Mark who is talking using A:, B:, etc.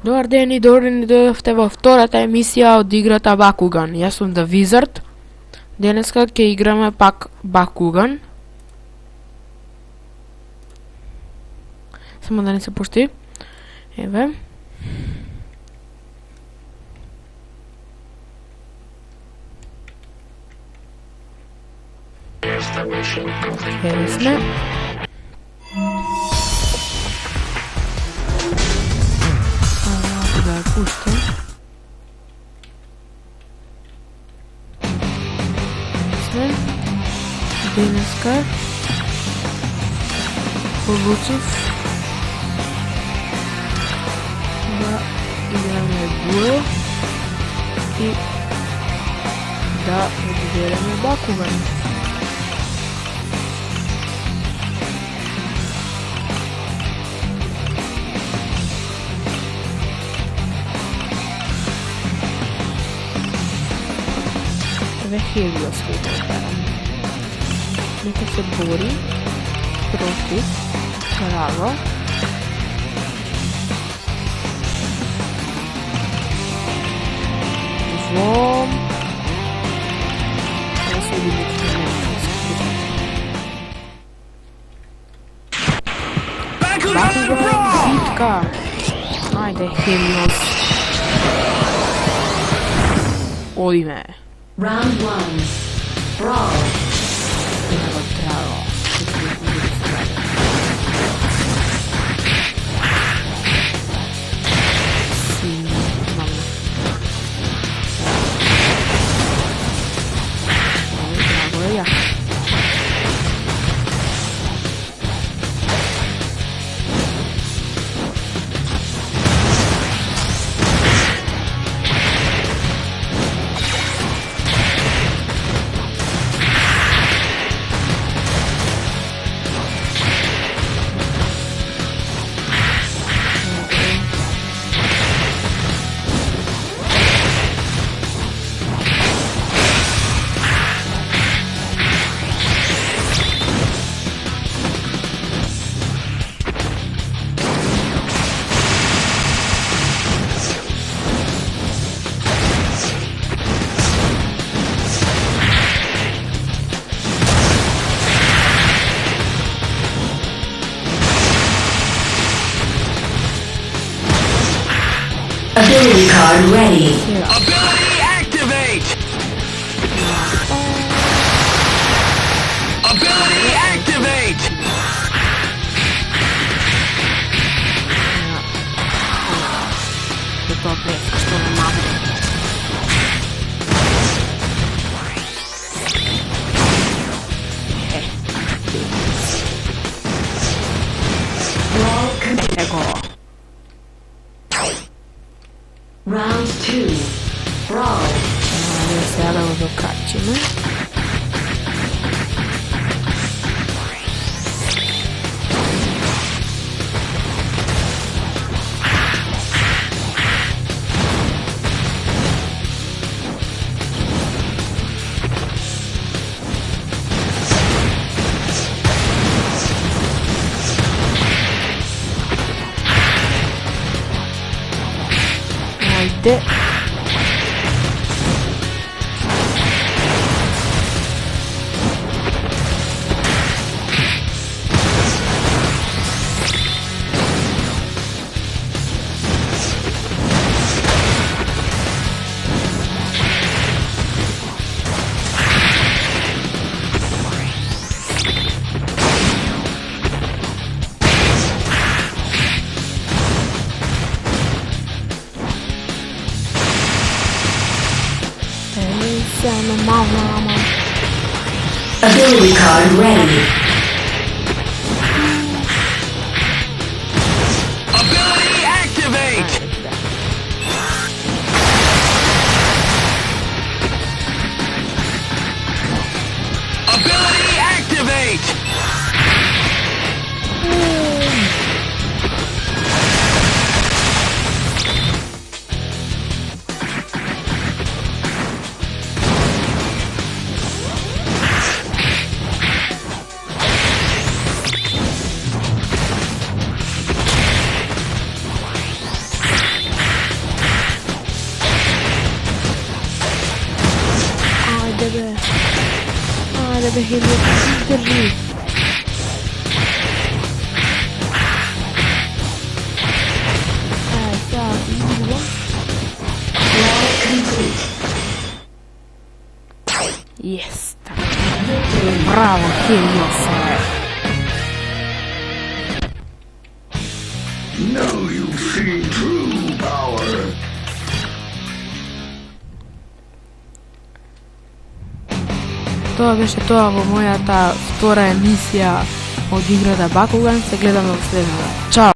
A: Добър ден и добре ни дойдохте във втората емисия от играта Бакуган. Јас сум The Wizard. Денеска ќе играме пак Бакуган. Само да не се пушти. Еве. Еве сме. Да я пустим. Сме. Денеска получив да играме дуел и да одбереме Бакуган. Еве Хелиос ќе го карам. Нека се бори против крава. Во... Ова се видите Бакуган битка! Ајде, Хелиос. Одиме.
B: Round 1. Brawl.
A: Nema trago. Sí, vamos. Trago ya.
B: Ability card ready.
C: Ability activate! Ability activate!
A: Добре, што немаме.
B: Brawl complete.
A: Его.
B: Round 2. Brawl.
A: Сега да го докачиме. Ајде. Мама.
B: Ability card ready.
C: Ability activate! Ability activate!
A: бе, Хелиот, издържи. Сега, измилам. Yes, така. Браво, Хелиот, сега.
D: Now you see true power.
A: Тоа беше тоа во мојата втора емисија од играта Бакуган. Се гледаме во следната. Чао!